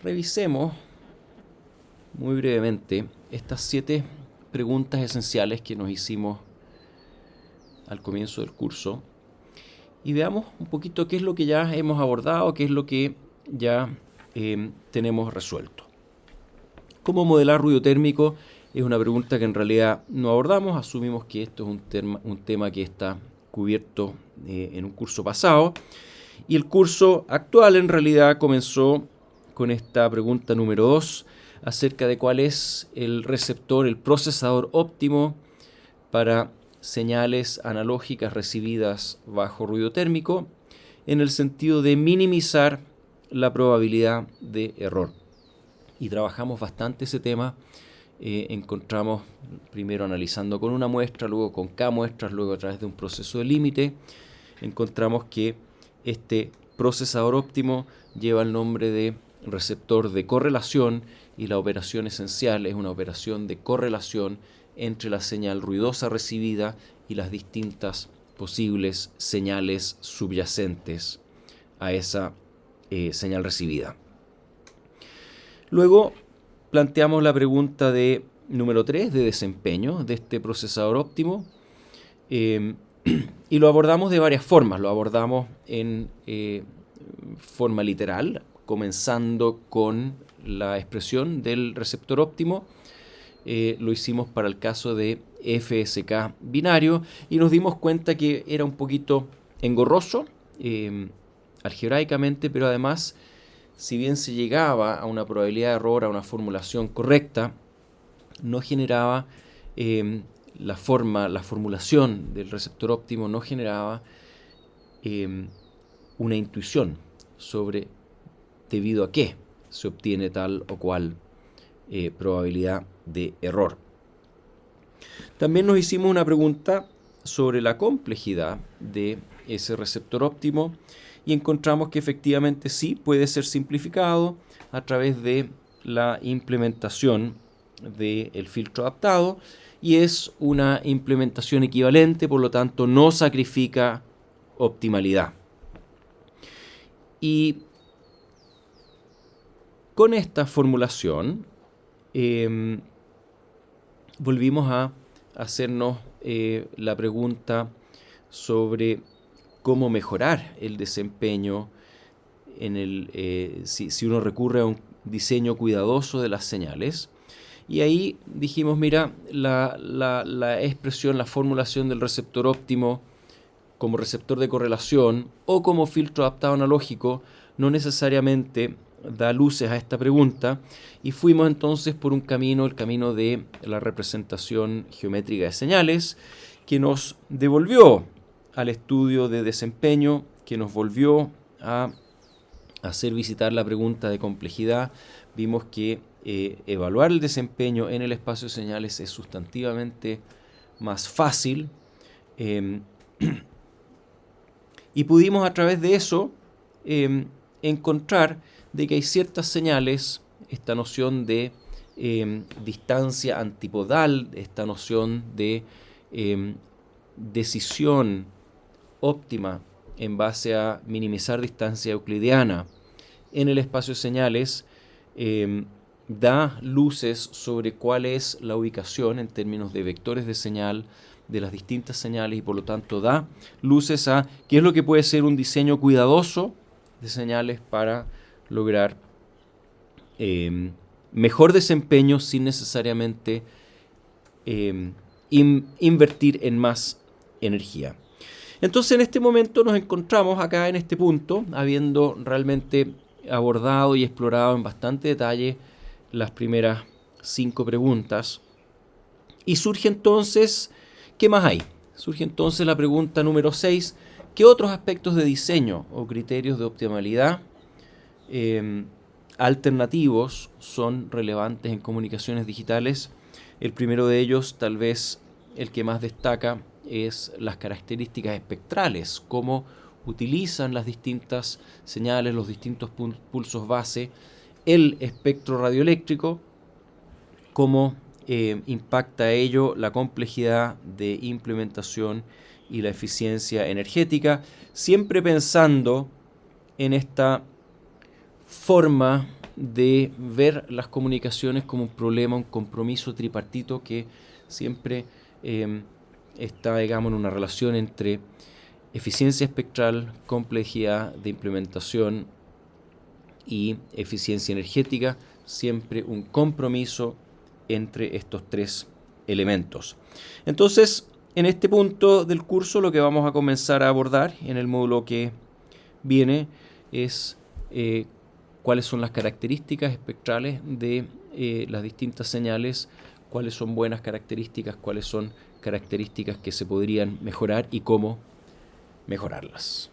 Revisemos muy brevemente estas 7 preguntas esenciales que nos hicimos al comienzo del curso y veamos un poquito qué es lo que ya hemos abordado, qué es lo que ya tenemos resuelto. ¿Cómo modelar ruido térmico? Es una pregunta que en realidad no abordamos, asumimos que esto es un tema que está cubierto en un curso pasado, y el curso actual en realidad comenzó con esta pregunta número 2 acerca de cuál es el receptor, el procesador óptimo para señales analógicas recibidas bajo ruido térmico, en el sentido de minimizar la probabilidad de error. Y trabajamos bastante ese tema. Encontramos primero analizando con una muestra, luego con K muestras, luego a través de un proceso de límite, encontramos que este procesador óptimo lleva el nombre de receptor de correlación, y la operación esencial es una operación de correlación entre la señal ruidosa recibida y las distintas posibles señales subyacentes a esa señal recibida. Luego planteamos la pregunta número 3 de desempeño de este procesador óptimo, y lo abordamos de varias formas. Lo abordamos en forma literal, comenzando con la expresión del receptor óptimo. Lo hicimos para el caso de FSK binario y nos dimos cuenta que era un poquito engorroso algebraicamente, pero además, si bien se llegaba a una probabilidad de error, a una formulación correcta, no generaba la formulación del receptor óptimo no generaba una intuición sobre debido a qué se obtiene tal o cual probabilidad de error. También nos hicimos una pregunta sobre la complejidad de ese receptor óptimo y encontramos que efectivamente sí puede ser simplificado a través de la implementación del filtro adaptado, y es una implementación equivalente, por lo tanto no sacrifica optimalidad. Y con esta formulación volvimos a hacernos la pregunta sobre cómo mejorar el desempeño si uno recurre a un diseño cuidadoso de las señales. Y ahí dijimos, mira, la expresión, la formulación del receptor óptimo como receptor de correlación o como filtro adaptado analógico no necesariamente da luces a esta pregunta, y fuimos entonces por un camino, el camino de la representación geométrica de señales, que nos devolvió al estudio de desempeño, que nos volvió a hacer visitar la pregunta de complejidad. Vimos que evaluar el desempeño en el espacio de señales es sustantivamente más fácil, y pudimos a través de eso encontrar de que hay ciertas señales, esta noción de distancia antipodal, esta noción de decisión óptima en base a minimizar distancia euclidiana en el espacio de señales, da luces sobre cuál es la ubicación en términos de vectores de señal de las distintas señales, y por lo tanto da luces a qué es lo que puede ser un diseño cuidadoso de señales para lograr mejor desempeño sin necesariamente invertir en más energía. Entonces, en este momento nos encontramos acá en este punto, habiendo realmente abordado y explorado en bastante detalle las primeras 5 preguntas. Y surge entonces, ¿qué más hay? Surge entonces la pregunta número 6, ¿qué otros aspectos de diseño o criterios de optimalidad alternativos son relevantes en comunicaciones digitales? El primero de ellos, tal vez el que más destaca, es las características espectrales, cómo utilizan las distintas señales, los distintos pulsos base, el espectro radioeléctrico, cómo impacta ello la complejidad de implementación y la eficiencia energética, siempre pensando en esta forma de ver las comunicaciones como un problema, un compromiso tripartito que siempre está, digamos, en una relación entre eficiencia espectral, complejidad de implementación y eficiencia energética, siempre un compromiso entre estos tres elementos. Entonces, en este punto del curso lo que vamos a comenzar a abordar en el módulo que viene es cuáles son las características espectrales de las distintas señales, cuáles son buenas características, cuáles son características que se podrían mejorar y cómo mejorarlas.